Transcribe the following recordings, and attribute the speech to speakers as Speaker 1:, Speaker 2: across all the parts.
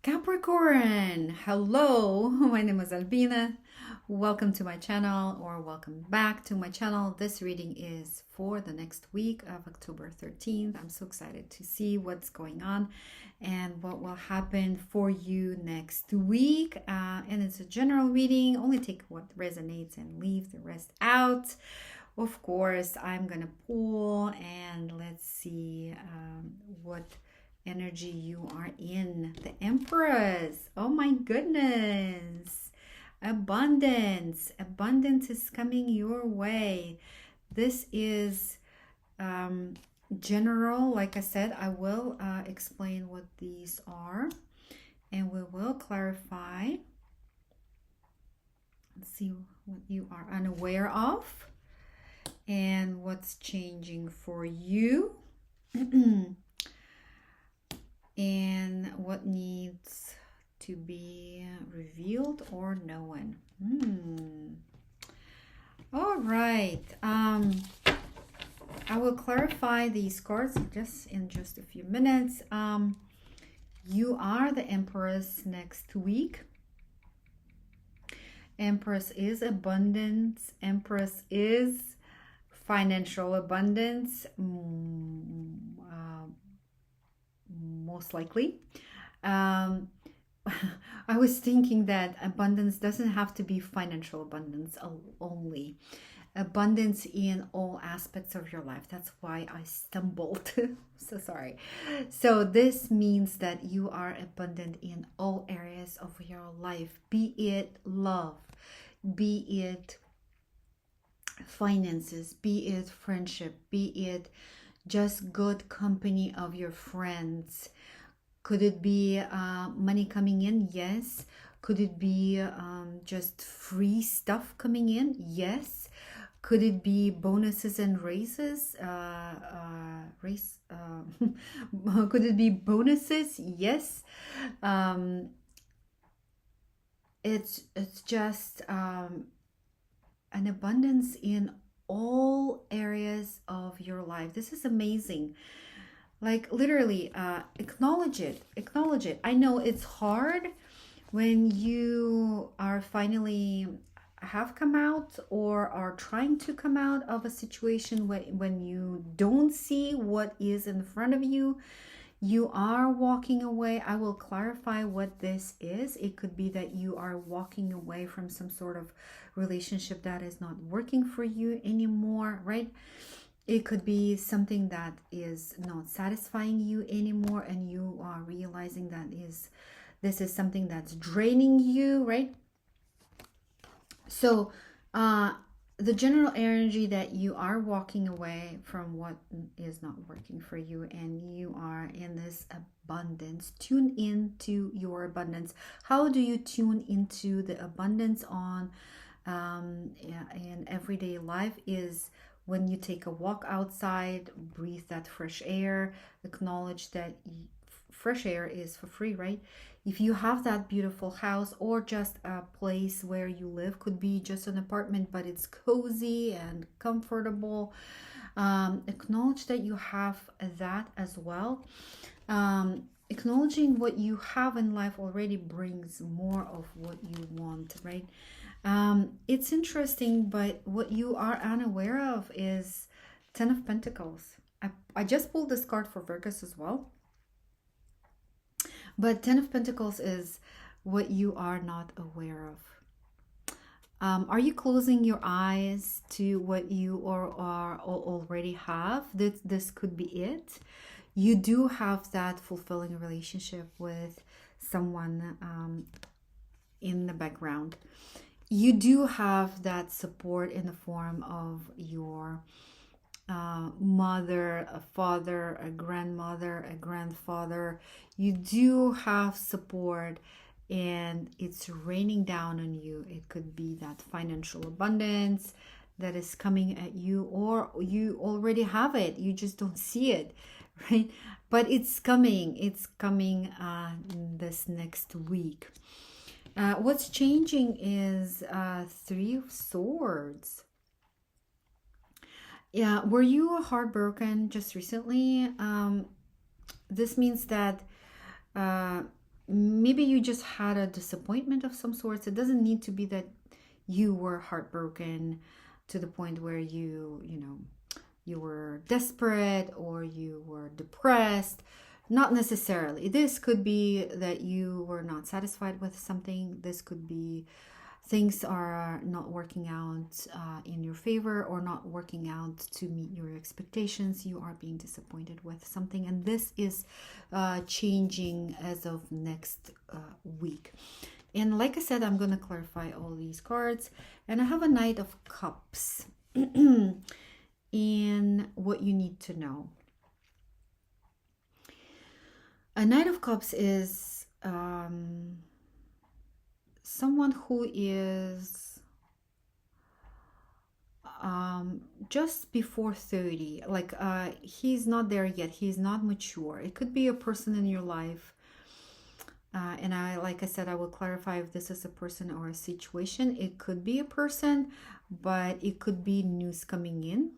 Speaker 1: Capricorn, hello, my name is Albina. Welcome to my channel or welcome back to my channel. This reading is for the next week of October 13th. I'm so excited to see what's going on and what will happen for you next week. And it's a general reading, only take what resonates and leave the rest out. Of course, I'm gonna pull and let's see what energy you are in. The Empress. Oh my goodness. Abundance. Abundance is coming your way. This is general. Like I said, I will explain what these are and we will clarify. Let's see what you are unaware of and what's changing for you. And what needs to be revealed or known. All right. I will clarify these cards in just a few minutes. You are the Empress next week. Empress is abundance. Empress is financial abundance. Most likely. I was thinking that abundance doesn't have to be financial abundance only. Abundance in all aspects of your life. That's why I stumbled. So sorry. So this means that you are abundant in all areas of your life. Be it love, be it finances, be it friendship, be it just good company of your friends. Could it be money coming in? Yes. Could it be just free stuff coming in? Yes. Could it be bonuses and raises? Could it be bonuses? Yes. It's just an abundance in all areas of your life. This is amazing. Like literally acknowledge it. I know it's hard when you are finally have come out or are trying to come out of a situation when you don't see what is in front of you. You are walking away. I will clarify what this is. It could be that you are walking away from some sort of relationship that is not working for you anymore, right? It could be something that is not satisfying you anymore and you are realizing that this is something that's draining you, right? So the general energy that you are walking away from what is not working for you and you are in this abundance. Tune into your abundance. How do you tune into the abundance on in everyday life is when you take a walk outside, breathe that fresh air, acknowledge that fresh air is for free, right? If you have that beautiful house or just a place where you live, could be just an apartment, but it's cozy and comfortable. Acknowledge that you have that as well. Acknowledging what you have in life already brings more of what you want, right? It's interesting, but what you are unaware of is 10 of Pentacles. I just pulled this card for Virgus as well. But 10 of Pentacles is what you are not aware of. Are you closing your eyes to what you are already have? This could be it. You do have that fulfilling relationship with someone in the background. You do have that support in the form of your mother, a father, a grandmother, a grandfather. You do have support and it's raining down on you. It could be that financial abundance that is coming at you, or you already have it, you just don't see it, right? But it's coming this next week. What's changing is 3 of Swords. Yeah, were you heartbroken just recently? This means that maybe maybe you just had a disappointment of some sorts. It doesn't need to be that you were heartbroken to the point where you were desperate or you were depressed. Not necessarily. This could be that you were not satisfied with something. This could be things are not working out in your favor or not working out to meet your expectations. You are being disappointed with something, and this is changing as of next week. And like I said, I'm going to clarify all these cards, and I have a Knight of Cups in what you need to know. A Knight of Cups is someone who is just before 30. Like he's not there yet. He's not mature. It could be a person in your life. And like I said, I will clarify if this is a person or a situation. It could be a person, but it could be news coming in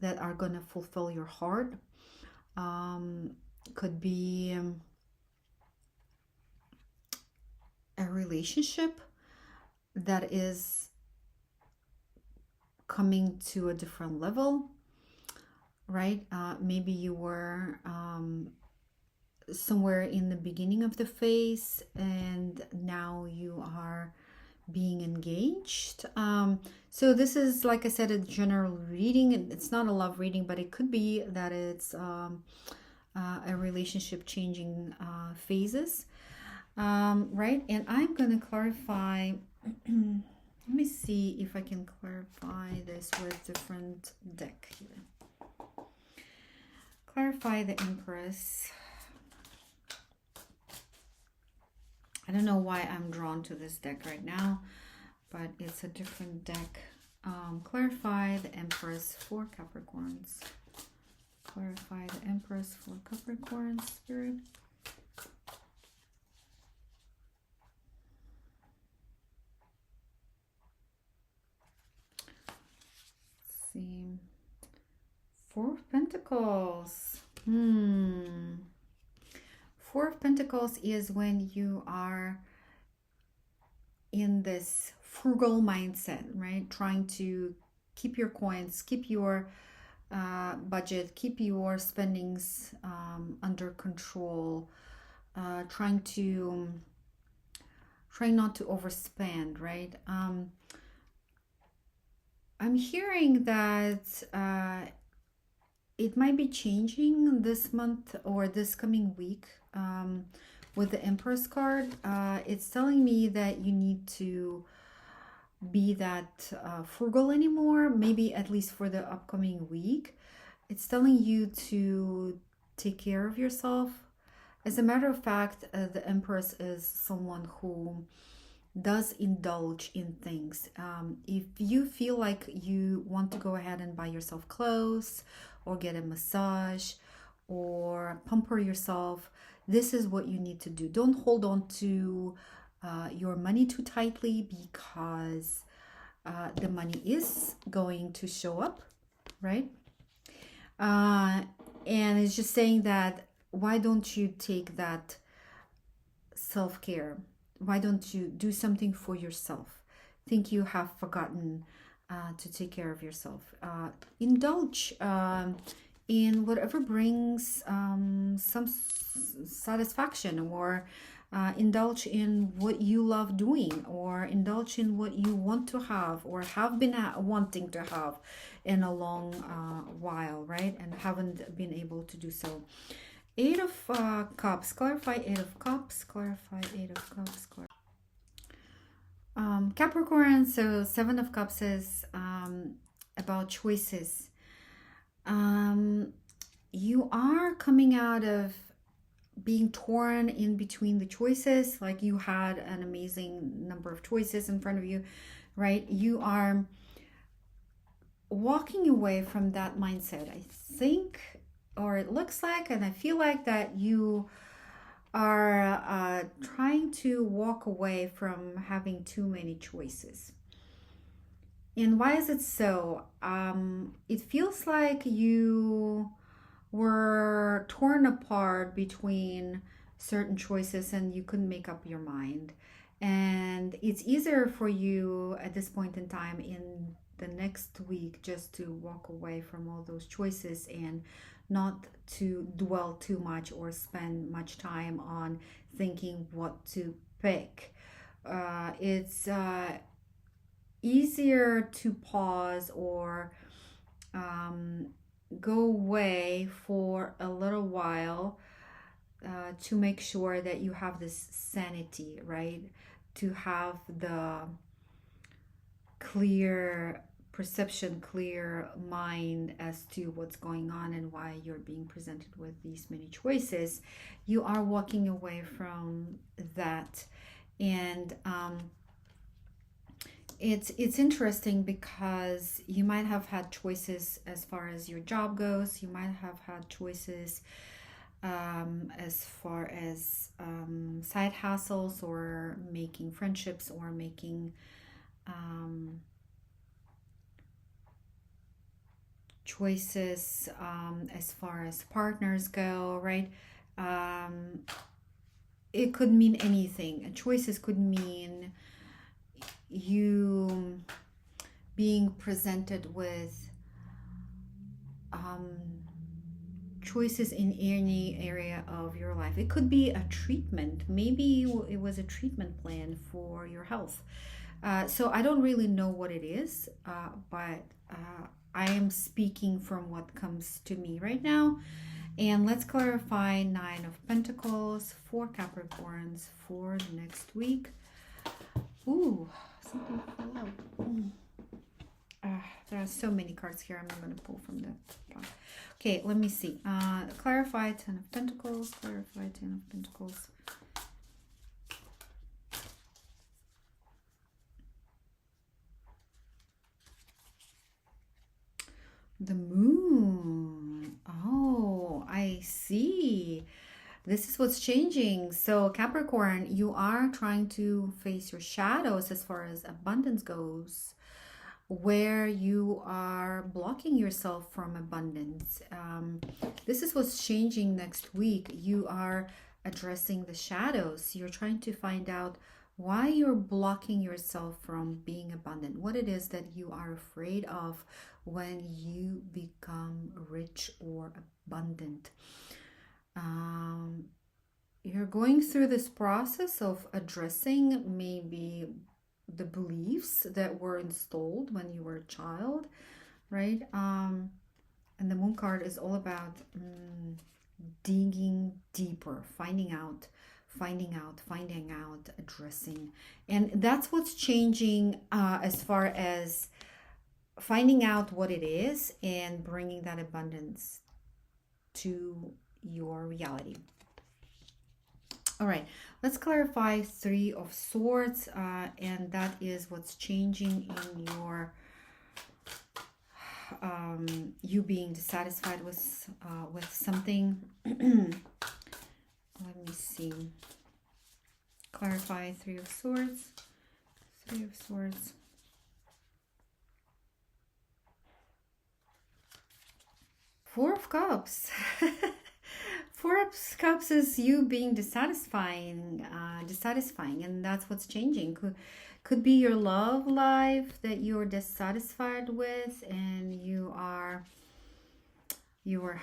Speaker 1: that are going to fulfill your heart. Could be a relationship that is coming to a different level, right? Maybe you were somewhere in the beginning of the phase and now you are being engaged. So this is, like I said, a general reading. It's not a love reading, but it could be that it's a relationship changing phases, right? And I'm going to clarify. Let me see if I can clarify this with different deck here. Clarify the Empress. I don't know why I'm drawn to this deck right now, but it's a different deck. Clarify the Empress for Capricorns. Clarify the Empress for Capricorn, Spirit. Let's see. Four of Pentacles. Four of Pentacles is when you are in this frugal mindset, right? Trying to keep your coins, keep your budget, keep your spendings under control, trying not to overspend, right? I'm hearing that it might be changing this month or this coming week. With the Empress card, it's telling me that you need to be that frugal anymore, maybe at least for the upcoming week. It's telling you to take care of yourself. As a matter of fact, the Empress is someone who does indulge in things. If you feel like you want to go ahead and buy yourself clothes or get a massage or pamper yourself, this is what you need to do. Don't hold on to your money too tightly, because the money is going to show up, right? And it's just saying that, why don't you take that self-care? Why don't you do something for yourself? Think you have forgotten to take care of yourself. Indulge in whatever brings some satisfaction, or indulge in what you love doing, or indulge in what you want to have or have been wanting to have in a long while, right? And haven't been able to do so. Eight of Cups. Clarify Eight of Cups. Clarify Eight of Cups. Capricorn. So Seven of Cups is about choices. You are coming out of being torn in between the choices. Like you had an amazing number of choices in front of you, right? You are walking away from that mindset, I think, or it looks like, and I feel like that you are trying to walk away from having too many choices. And why is it so? It feels like you were torn apart between certain choices and you couldn't make up your mind. And it's easier for you at this point in time in the next week just to walk away from all those choices and not to dwell too much or spend much time on thinking what to pick. It's easier to pause or um, go away for a little while to make sure that you have this sanity, right? To have the clear perception, clear mind as to what's going on and why you're being presented with these many choices. You are walking away from that. And it's interesting because you might have had choices as far as your job goes. You might have had choices as far as side hustles or making friendships or making choices as far as partners go, right? It could mean anything. Choices could mean you being presented with choices in any area of your life. It could be a treatment. Maybe it was a treatment plan for your health. So I don't really know what it is, but I am speaking from what comes to me right now. And let's clarify Nine of Pentacles for Capricorns for the next week. Ooh, something fell out. There are so many cards here. I'm going to pull from the top. Okay, let me see. Clarify Ten of Pentacles. Clarify Ten of Pentacles. The Moon. Oh, I see. This is what's changing. So Capricorn, you are trying to face your shadows as far as abundance goes, where you are blocking yourself from abundance. This is what's changing next week. You are addressing the shadows. You're trying to find out why you're blocking yourself from being abundant, what it is that you are afraid of when you become rich or abundant. You're going through this process of addressing maybe the beliefs that were installed when you were a child, right? And the Moon card is all about digging deeper, finding out, addressing. And that's what's changing as far as finding out what it is and bringing that abundance to your reality. All right, let's clarify Three of Swords, and that is what's changing in your you being dissatisfied with something. Let me see. Clarify Three of Swords. Three of Swords. Four of Cups. Four of Cups is you being dissatisfying, and that's what's changing. Could be your love life that you're dissatisfied with, and you are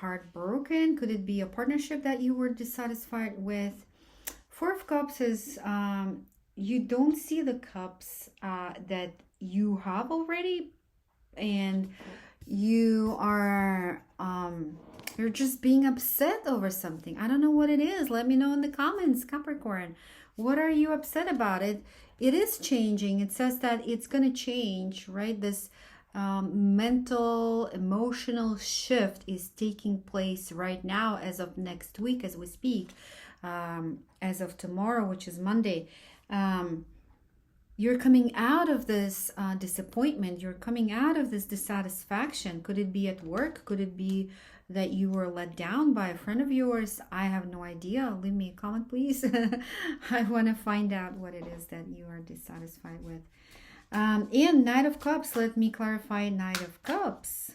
Speaker 1: heartbroken. Could it be a partnership that you were dissatisfied with? Four of Cups is you don't see the cups that you have already, and you are you're just being upset over something. I don't know what it is. Let me know in the comments, Capricorn. What are you upset about? It is changing. It says that it's going to change, right? This mental, emotional shift is taking place right now as of next week as we speak, as of tomorrow, which is Monday. You're coming out of this disappointment. You're coming out of this dissatisfaction. Could it be at work? Could it be that you were let down by a friend of yours? I have no idea. Leave me a comment, please. I want to find out what it is that you are dissatisfied with. And Knight of Cups. Let me clarify Knight of Cups.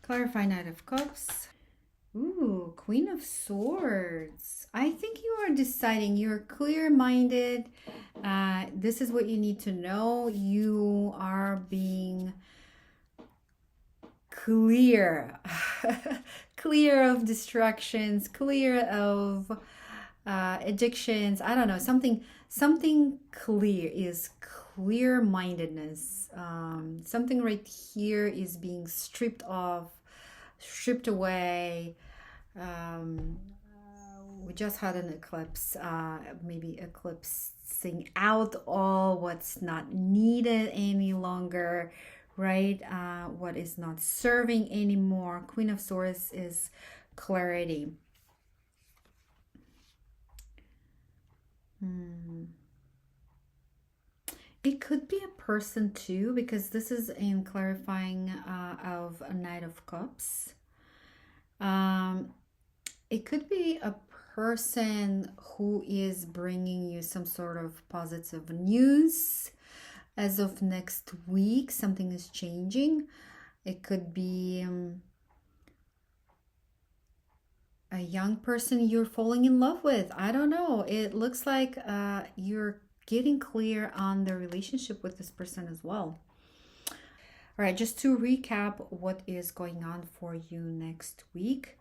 Speaker 1: Clarify Knight of Cups. Ooh, Queen of Swords. I think you are deciding. You're clear-minded. This is what you need to know. You are being clear, clear of distractions, clear of addictions. I don't know. Something clear is clear-mindedness. Something right here is being stripped off, stripped away. We just had an eclipse, maybe eclipsing out all what's not needed any longer, right? What is not serving anymore. Queen of Swords is clarity. It could be a person too, because this is in clarifying of a Knight of Cups. Um, it could be a person who is bringing you some sort of positive news as of next week. Something is changing. It could be a young person you're falling in love with. I don't know. It looks like you're getting clear on the relationship with this person as well. All right, just to recap what is going on for you next week.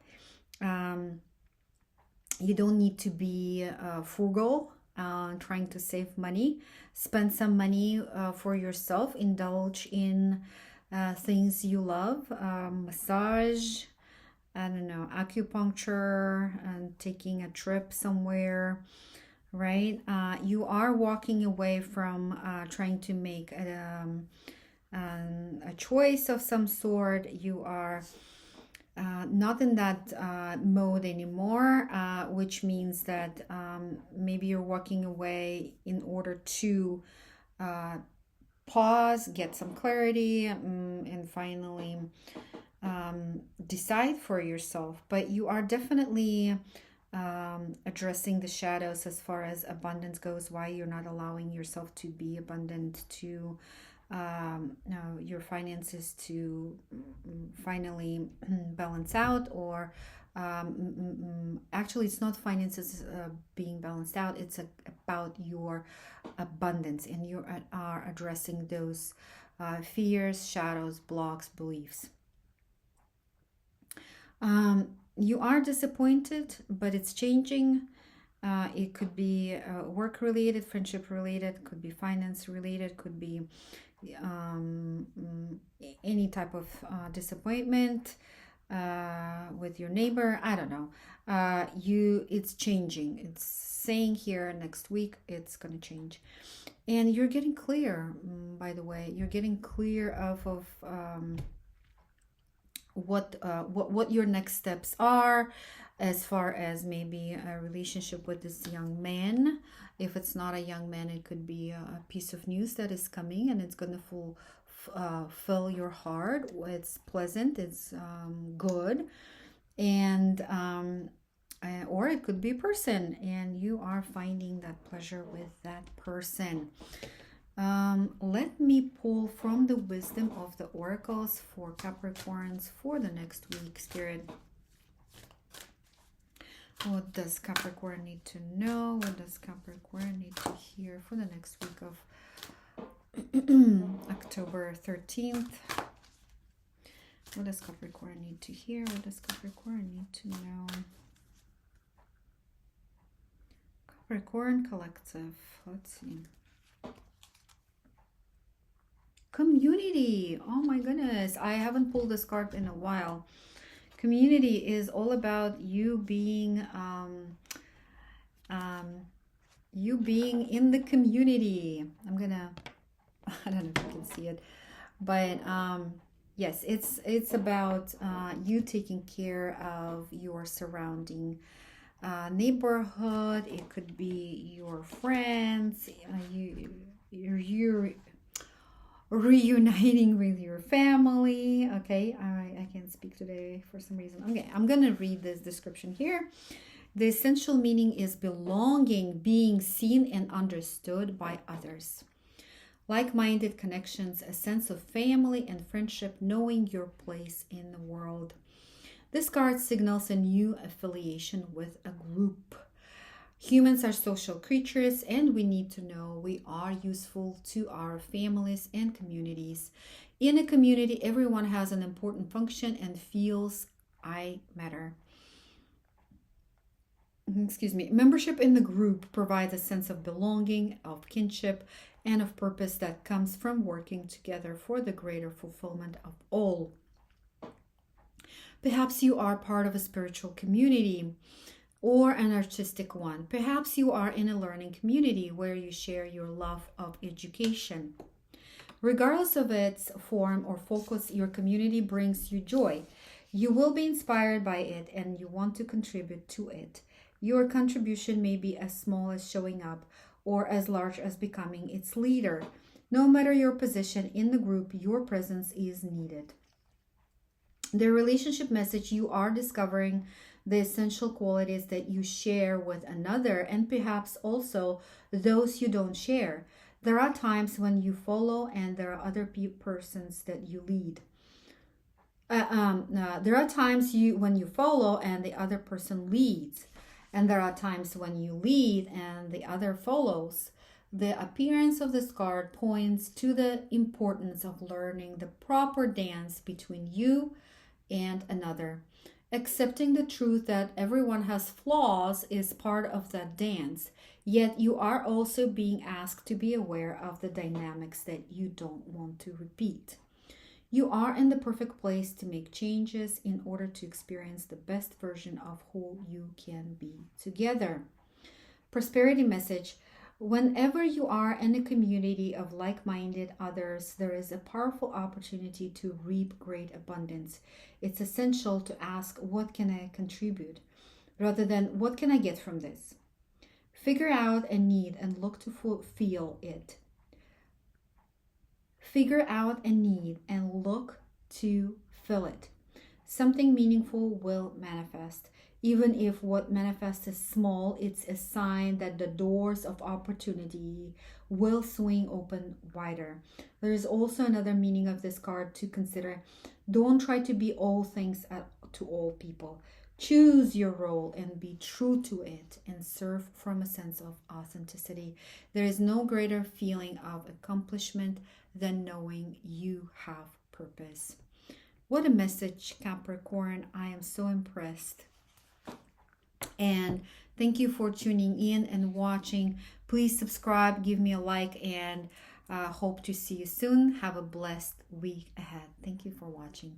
Speaker 1: You don't need to be frugal, trying to save money. Spend some money for yourself. Indulge in things you love. Massage, I don't know, acupuncture, and taking a trip somewhere, right? You are walking away from trying to make a choice of some sort. You are not in that mode anymore, which means that maybe you're walking away in order to pause, get some clarity, and finally decide for yourself. But you are definitely addressing the shadows as far as abundance goes, why you're not allowing yourself to be abundant, to your finances to finally balance out, or actually it's not finances being balanced out, it's about your abundance, and you are addressing those fears, shadows, blocks, beliefs. You are disappointed, but it's changing. It could be work related, friendship related, could be finance related, could be any type of disappointment with your neighbor. I don't know. It's changing. It's saying here next week it's gonna change, and you're getting clear. By the way, you're getting clear of what your next steps are, as far as maybe a relationship with this young man. If it's not a young man, it could be a piece of news that is coming, and it's going to fill your heart. It's pleasant, it's good, and or it could be a person, and you are finding that pleasure with that person. Let me pull from the wisdom of the oracles for Capricorns for the next week, Spirit. What does Capricorn need to know? What does Capricorn need to hear for the next week of October 13th? What does Capricorn need to hear? What does Capricorn need to know? Capricorn Collective. Let's see. Community. Oh my goodness. I haven't pulled this card in a while. Community is all about you being in the community. I don't know if you can see it, but yes, it's about you taking care of your surrounding neighborhood. It could be your friends, you're reuniting with your family. Okay, I can't speak today for some reason. Okay, I'm gonna read this description here. The essential meaning is belonging, being seen and understood by others. Like-minded connections, a sense of family and friendship, knowing your place in the world. This card signals a new affiliation with a group. Humans are social creatures, and we need to know we are useful to our families and communities. In a community, everyone has an important function and feels I matter. Excuse me. Membership in the group provides a sense of belonging, of kinship, and of purpose that comes from working together for the greater fulfillment of all. Perhaps you are part of a spiritual community or an artistic one. Perhaps you are in a learning community where you share your love of education. Regardless of its form or focus, your community brings you joy. You will be inspired by it and you want to contribute to it. Your contribution may be as small as showing up or as large as becoming its leader. No matter your position in the group, your presence is needed. The relationship message: you are discovering the essential qualities that you share with another and perhaps also those you don't share. There are times when you follow and there are other persons that you lead. There are times when you follow and the other person leads, and there are times when you lead and the other follows. The appearance of this card points to the importance of learning the proper dance between you and another. Accepting the truth that everyone has flaws is part of that dance, yet you are also being asked to be aware of the dynamics that you don't want to repeat. You are in the perfect place to make changes in order to experience the best version of who you can be together. Prosperity message: whenever you are in a community of like minded others, there is a powerful opportunity to reap great abundance. It's essential to ask, what can I contribute? Rather than, what can I get from this? Figure out a need and look to fulfill it. Figure out a need and look to fill it. Something meaningful will manifest. Even if what manifests is small, it's a sign that the doors of opportunity will swing open wider. There is also another meaning of this card to consider. Don't try to be all things to all people. Choose your role and be true to it and serve from a sense of authenticity. There is no greater feeling of accomplishment than knowing you have purpose. What a message, Capricorn. I am so impressed. And thank you for tuning in and watching. Please subscribe, give me a like, and hope to see you soon. Have a blessed week ahead. Thank you for watching.